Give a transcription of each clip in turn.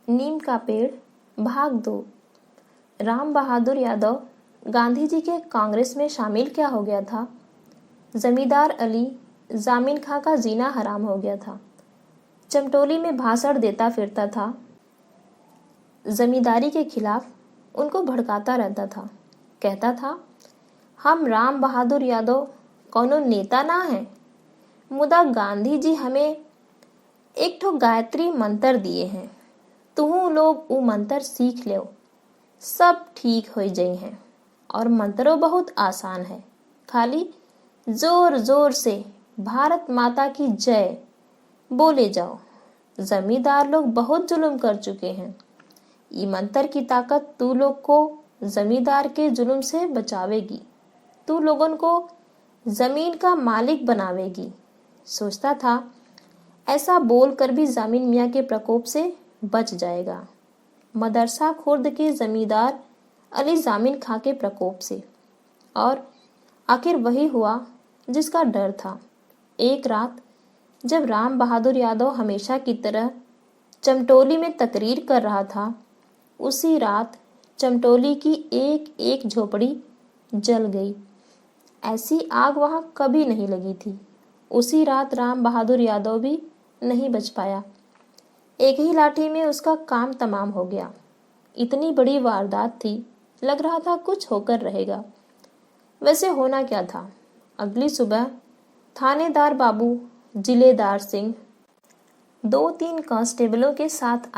नीम का पेड़ भाग 2। राम बहादुर यादव गांधी जी के कांग्रेस में शामिल क्या हो गया था? जमींदार अली जामिन खां का जीना हराम हो गया था। चमटोली में भाषण देता फिरता था। जमींदारी के खिलाफ उनको भड़काता रहता था। कहता था, हम राम बहादुर यादव कौनो नेता ना है, मुदा गांधी जी हमें एक ठो गायत्री मंत्र दिए हैं, तुहू लोग वो मंत्र सीख लो, सब ठीक हो जाई हैं। और मंत्रो बहुत आसान है, खाली जोर जोर से भारत माता की जय बोले जाओ। जमींदार लोग बहुत जुल्म कर चुके हैं, ये मंत्र की ताकत तू लोग को जमींदार के जुल्म से बचावेगी, तू लोगन को जमीन का मालिक बनावेगी। सोचता था ऐसा बोलकर भी जामिन मियाँ के प्रकोप से बच जाएगा, मदरसा खुर्द के जमींदार अली जामिन खां के प्रकोप से। और आखिर वही हुआ जिसका डर था। एक रात जब राम बहादुर यादव हमेशा की तरह चमटोली में तकरीर कर रहा था, उसी रात चमटोली की एक एक झोपड़ी जल गई। ऐसी आग वहां कभी नहीं लगी थी। उसी रात राम बहादुर यादव भी नहीं बच पाया। एक ही लाठी में उसका काम तमाम हो गया। इतनी बड़ी वारदात थी, लग रहा था कुछ होकर रहेगा। वैसे होना क्या था? अगली सुबह थानेदार बाबू जिलेदार सिंह 2-3 कांस्टेबलों के साथ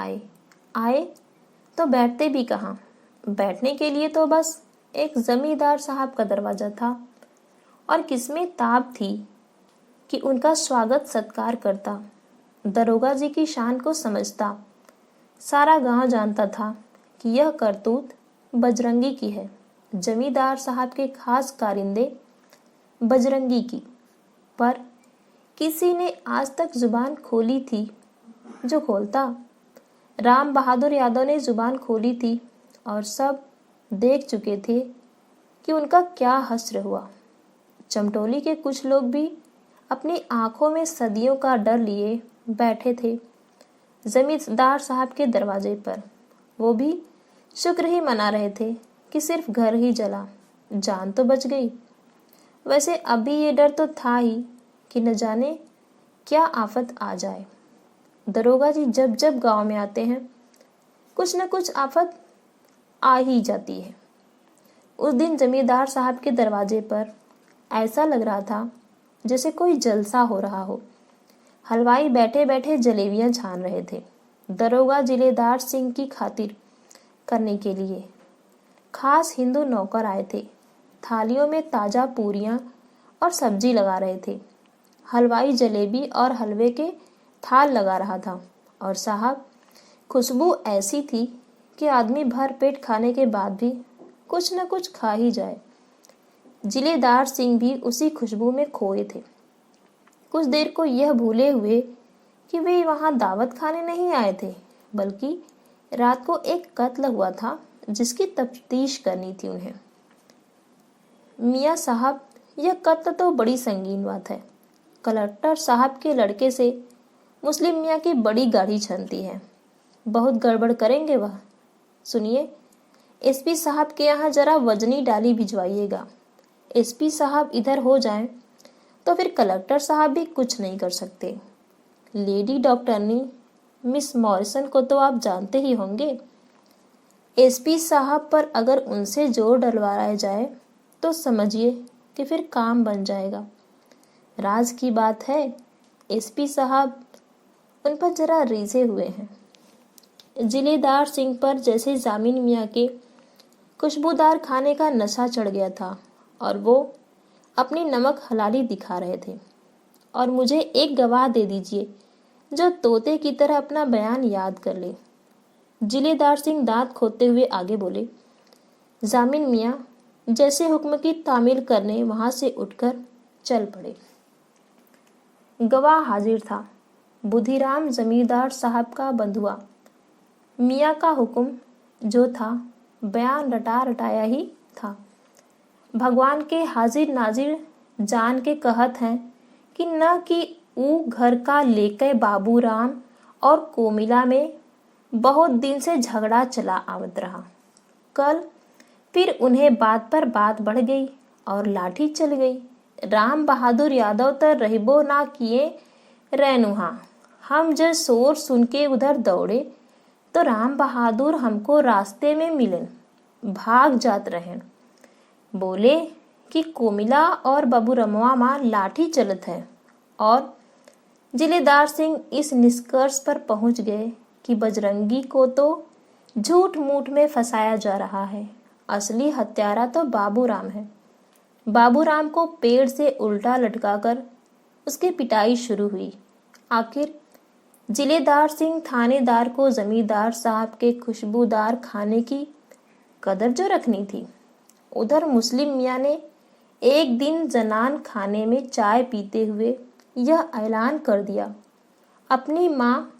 आए तो बैठते भी कहाँ। बैठने के लिए तो बस एक जमींदार साहब का दरवाजा था, और किसमें ताब थी कि उनका स्वागत सत्कार करता। दरोगा जी की शान को समझता। सारा गांव जानता था कि यह करतूत बजरंगी की है, जमींदार साहब के खास कारिंदे बजरंगी की। पर किसी ने आज तक जुबान खोली थी जो खोलता? राम बहादुर यादव ने जुबान खोली थी, और सब देख चुके थे कि उनका क्या हश्र हुआ। चमटोली के कुछ लोग भी अपनी आंखों में सदियों का डर लिए बैठे थे जमींदार साहब के दरवाजे पर। वो भी शुक्र ही मना रहे थे कि सिर्फ घर ही जला, जान तो बच गई। वैसे अभी ये डर तो था ही कि न जाने क्या आफत आ जाए। दरोगा जी जब जब गांव में आते हैं, कुछ न कुछ आफत आ ही जाती है। उस दिन जमींदार साहब के दरवाजे पर ऐसा लग रहा था जैसे कोई जलसा हो रहा हो। हलवाई बैठे बैठे जलेबियां छान रहे थे। दरोगा जिलेदार सिंह की खातिर करने के लिए खास हिंदू नौकर आए थे। थालियों में ताजा पूरियां और सब्जी लगा रहे थे। हलवाई जलेबी और हलवे के थाल लगा रहा था, और साहब खुशबू ऐसी थी कि आदमी भर पेट खाने के बाद भी कुछ न कुछ खा ही जाए। जिलेदार सिंह भी उसी खुशबू में खोए थे। कुछ देर को यह भूले हुए कि वे वहां दावत खाने नहीं आए थे, बल्कि रात को एक कत्ल हुआ था जिसकी तफ्तीश करनी थी उन्हें। मियाँ साहब, यह कत्ल तो बड़ी संगीन बात है। कलेक्टर साहब के लड़के से मुस्लिम मियाँ की बड़ी गाढ़ी छनती है। बहुत गड़बड़ करेंगे वह। सुनिए, एसपी साहब के यहाँ जरा वजनी डाली भिजवाइएगा। एसपी साहब इधर हो जाएं तो फिर कलेक्टर साहब भी कुछ नहीं कर सकते। लेडी डॉक्टरनी मिस मॉरिसन को तो आप जानते ही होंगे। एसपी साहब पर अगर उनसे जोर डलवाया जाए तो समझिए कि फिर काम बन जाएगा। राज की बात है, एसपी साहब उन पर जरा रीझे हुए हैं। जिलेदार सिंह पर जैसे जामिन मियाँ के खुशबूदार खाने का नशा चढ़ गया था, और वो अपनी नमक हलाली दिखा रहे थे। और मुझे एक गवाह दे दीजिए जो तोते की तरह अपना बयान याद कर ले। जिलेदार सिंह दांत खोदते हुए आगे बोले। जामिन मियाँ जैसे हुक्म की तामील करने वहां से उठकर चल पड़े। गवाह हाजिर था, बुधिराम जमींदार साहब का बंधुआ। मियाँ का हुक्म जो था बयान रटा रटाया ही था। भगवान के हाजिर नाजिर जान के कहत हैं कि न कि ऊ घर का लेके बाबूराम और कोमिला में बहुत दिन से झगड़ा चला आवत रहा। कल फिर उन्हें बात पर बात बढ़ गई और लाठी चल गई। राम बहादुर यादव तो रहबो ना किए रैनुहा। हम जब शोर सुन के उधर दौड़े तो राम बहादुर हमको रास्ते में मिलन, भाग जात रहें। बोले कि कोमिला और बबूरमवा माँ लाठी चलत है। और जिलेदार सिंह इस निष्कर्ष पर पहुंच गए कि बजरंगी को तो झूठ मूठ में फंसाया जा रहा है, असली हत्यारा तो बाबूराम है। बाबूराम को पेड़ से उल्टा लटकाकर उसकी पिटाई शुरू हुई। आखिर जिलेदार सिंह थानेदार को जमींदार साहब के खुशबूदार खाने की कदर जो रखनी थी। उधर मुस्लिम मियाँ ने एक दिन जनान खाने में चाय पीते हुए यह ऐलान कर दिया अपनी माँ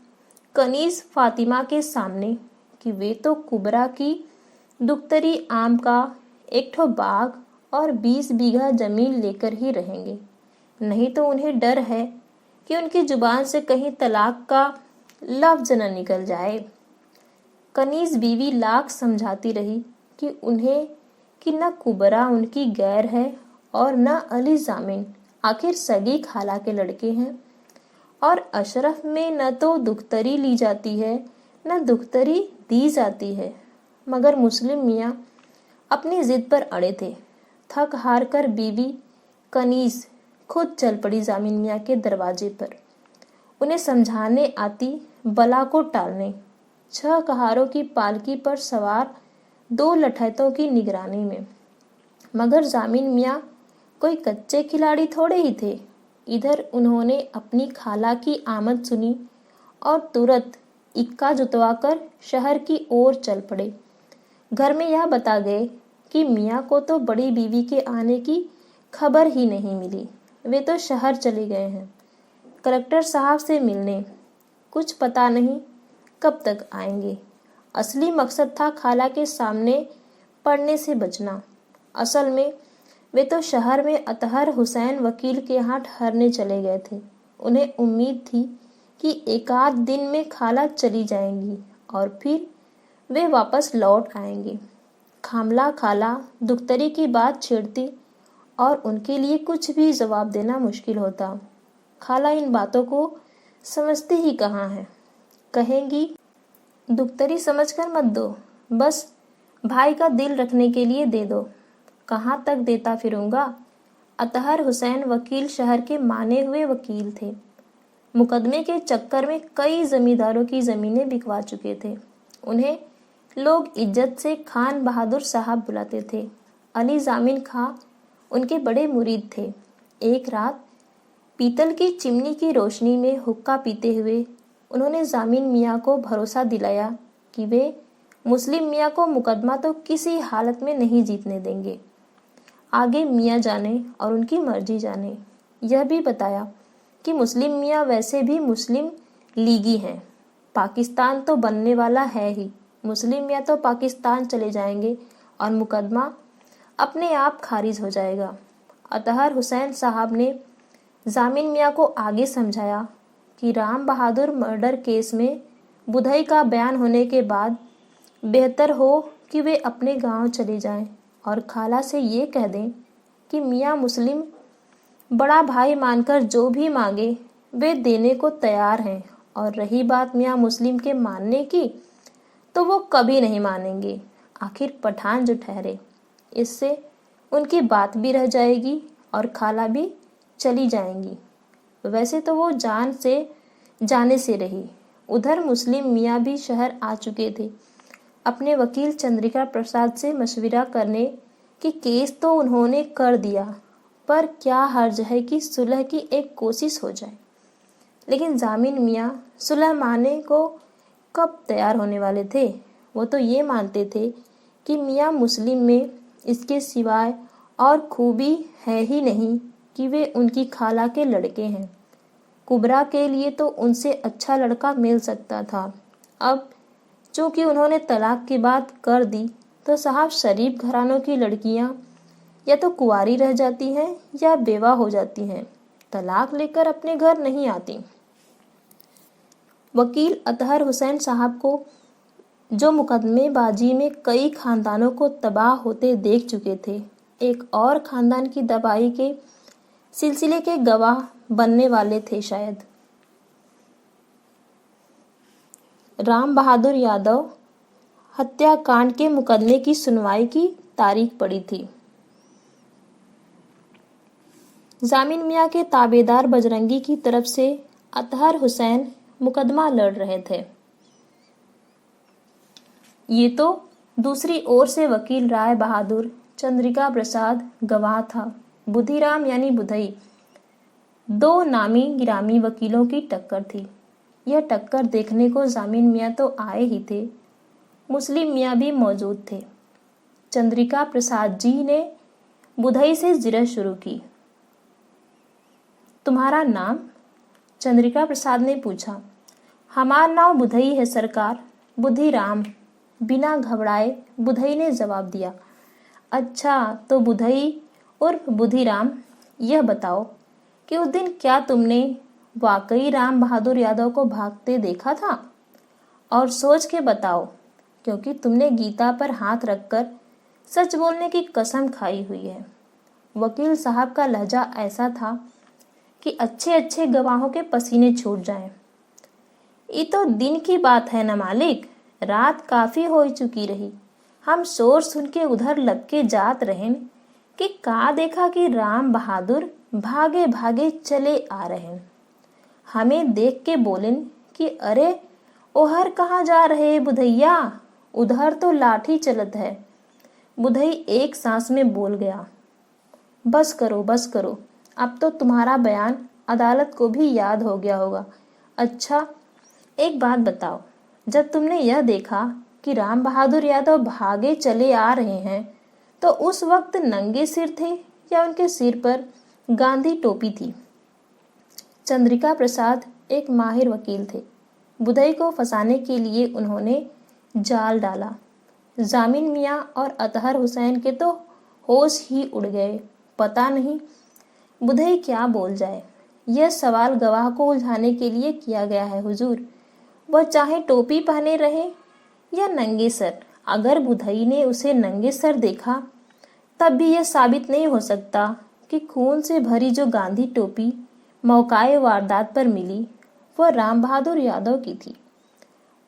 कनीज फातिमा के सामने कि वे तो कुबरा की दुख्तरी आम का एक ठो बाग और 20 बीघा जमीन लेकर ही रहेंगे, नहीं तो उन्हें डर है कि उनकी जुबान से कहीं तलाक का लफ्ज न निकल जाए। कनीज बीवी लाख समझाती रही कि उन्हें कि न कुबरा उनकी गैर है और न अली जामिन, आखिर सगी खाला के लड़के हैं। और अशरफ में न तो दुख्तरी ली जाती है न दुख्तरी दी जाती है। मगर मुस्लिम मियाँ अपनी जिद पर अड़े थे। थक हार कर बीवी कनीज खुद चल पड़ी जामिन मियाँ के दरवाजे पर, उन्हें समझाने आती बला को टालने। 6 कहारों की पालकी पर सवार 2 लठैतों की निगरानी में। मगर जामिन मियाँ कोई कच्चे खिलाड़ी थोड़े ही थे। इधर उन्होंने अपनी खाला की आमद सुनी और तुरंत इक्का जुतवाकर शहर की ओर चल पड़े। घर में यह बता गए कि मियाँ को तो बड़ी बीवी के आने की खबर ही नहीं मिली, वे तो शहर चले गए हैं कलेक्टर साहब से मिलने, कुछ पता नहीं कब तक आएंगे। असली मकसद था खाला के सामने पड़ने से बचना। असल में वे तो शहर में अतहर हुसैन वकील के यहाँ ठहरने चले गए थे। उन्हें उम्मीद थी कि एकाध दिन में खाला चली जाएंगी और फिर वे वापस लौट आएंगे। खामला खाला दुख्तरी की बात छेड़ती और उनके लिए कुछ भी जवाब देना मुश्किल होता। खाला इन बातों को समझती ही कहाँ है। कहेंगी दुख्तरी समझकर मत दो, बस भाई का दिल रखने के लिए दे दो। कहाँ तक देता फिरूंगा। अतहर हुसैन वकील शहर के माने हुए वकील थे। मुकदमे के चक्कर में कई जमींदारों की जमीनें बिकवा चुके थे। उन्हें लोग इज्जत से खान बहादुर साहब बुलाते थे। अली जामिन खां उनके बड़े मुरीद थे। एक रात पीतल की चिमनी की रोशनी में हुक्का पीते हुए उन्होंने जामिन मियाँ को भरोसा दिलाया कि वे मुस्लिम मियाँ को मुकदमा तो किसी हालत में नहीं जीतने देंगे। आगे मियाँ जाने और उनकी मर्जी जाने। यह भी बताया कि मुस्लिम मियाँ वैसे भी मुस्लिम लीगी हैं, पाकिस्तान तो बनने वाला है ही। मुस्लिम मियाँ तो पाकिस्तान चले जाएंगे और मुकदमा अपने आप खारिज हो जाएगा। अतहर हुसैन साहब ने जामिन मियाँ को आगे समझाया कि राम बहादुर मर्डर केस में बुधई का बयान होने के बाद बेहतर हो कि वे अपने गांव चले जाएं और खाला से ये कह दें कि मियाँ मुस्लिम बड़ा भाई मानकर जो भी मांगे वे देने को तैयार हैं, और रही बात मियाँ मुस्लिम के मानने की तो वो कभी नहीं मानेंगे, आखिर पठान जो ठहरे। इससे उनकी बात भी रह जाएगी और खाला भी चली जाएंगी। वैसे तो वो जाने से रही। उधर मुस्लिम मियाँ भी शहर आ चुके थे अपने वकील चंद्रिका प्रसाद से मशविरा करने कि केस तो उन्होंने कर दिया, पर क्या हर्ज है कि सुलह की एक कोशिश हो जाए। लेकिन जामिन मियाँ सुलह मानने को कब तैयार होने वाले थे। वो तो ये मानते थे कि मियाँ मुस्लिम में इसके सिवाय और खूबी है ही नहीं कि वे उनकी खाला के लड़के हैं। कुबरा के लिए तो उनसे अच्छा लड़का मिल सकता था। अब चूँकि उन्होंने तलाक की बात कर दी तो साहब शरीफ घरानों की लड़कियां या तो कुंवारी रह जाती हैं या बेवा हो जाती हैं, तलाक लेकर अपने घर नहीं आती। वकील अतहर हुसैन साहब को जो मुकदमेबाजी में कई खानदानों को तबाह होते देख चुके थे, एक और खानदान की तबाही के सिलसिले के गवाह बनने वाले थे शायद। राम बहादुर यादव हत्याकांड के मुकदमे की सुनवाई की तारीख पड़ी थी। जामिन मियां के ताबेदार बजरंगी की तरफ से अतहर हुसैन मुकदमा लड़ रहे थे। ये तो दूसरी ओर से वकील राय बहादुर चंद्रिका प्रसाद गवाह था। बुधिराम यानी बुधई, दो नामी गिरामी वकीलों की टक्कर थी। यह टक्कर देखने को जामिन मियां तो आए ही थे, मुस्लिम मियां भी मौजूद थे। चंद्रिका प्रसाद जी ने बुधई से जिरह शुरू की। तुम्हारा नाम? चंद्रिका प्रसाद ने पूछा। हमारा नाम बुधई है सरकार, बुधिराम। बिना घबराए बुधई ने जवाब दिया। अच्छा, तो बुधई उर्फ बुधिराम, यह बताओ कि उस दिन क्या तुमने वाकई राम बहादुर यादव को भागते देखा था? और सोच के बताओ, क्योंकि तुमने गीता पर हाथ रखकर सच बोलने की कसम खाई हुई है। वकील साहब का लहजा ऐसा था कि अच्छे अच्छे गवाहों के पसीने छूट जाएं। ये तो दिन की बात है ना मालिक, रात काफी हो चुकी रही। हम शोर सुन के उधर लपके जात रहें कि का देखा कि राम बहादुर भागे भागे चले आ रहे। हमें देख के बोलेन कि अरे ओहर कहाँ जा रहे बुधैया, उधर तो लाठी चलत है। बुधई एक सांस में बोल गया। बस करो, अब तो तुम्हारा बयान अदालत को भी याद हो गया होगा। अच्छा, एक बात बताओ, जब तुमने यह देखा कि राम बहादुर यादव भागे चले आ रहे हैं, तो उस वक्त नंगे सिर थे या उनके सिर पर गांधी टोपी थी? चंद्रिका प्रसाद एक माहिर वकील थे। बुधई को फंसाने के लिए उन्होंने जाल डाला। जामिन मियां और अतहर हुसैन के तो होश ही उड़ गए। पता नहीं बुधई क्या बोल जाए। यह सवाल गवाह को उलझाने के लिए किया गया है हुजूर। वह चाहे टोपी पहने रहे या नंगे सर, अगर बुधई ने उसे नंगे सर देखा तब भी यह साबित नहीं हो सकता कि खून से भरी जो गांधी टोपी मौकाए वारदात पर मिली वह राम बहादुर यादव की थी।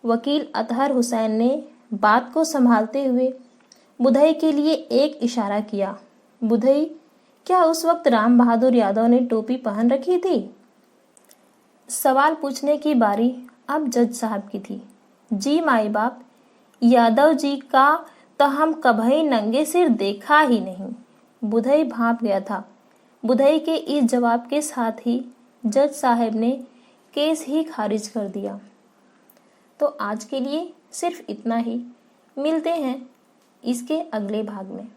वकील अतहर हुसैन ने बात को संभालते हुए बुधई के लिए एक इशारा किया। बुधई, क्या उस वक्त राम बहादुर यादव ने टोपी पहन रखी थी? सवाल पूछने की बारी अब जज साहब की थी। जी माई बाप, यादव जी का तो हम कभी नंगे सिर देखा ही नहीं। बुधई भांप गया था। बुधई के इस जवाब के साथ ही जज साहब ने केस ही खारिज कर दिया। तो आज के लिए सिर्फ इतना ही। मिलते हैं इसके अगले भाग में।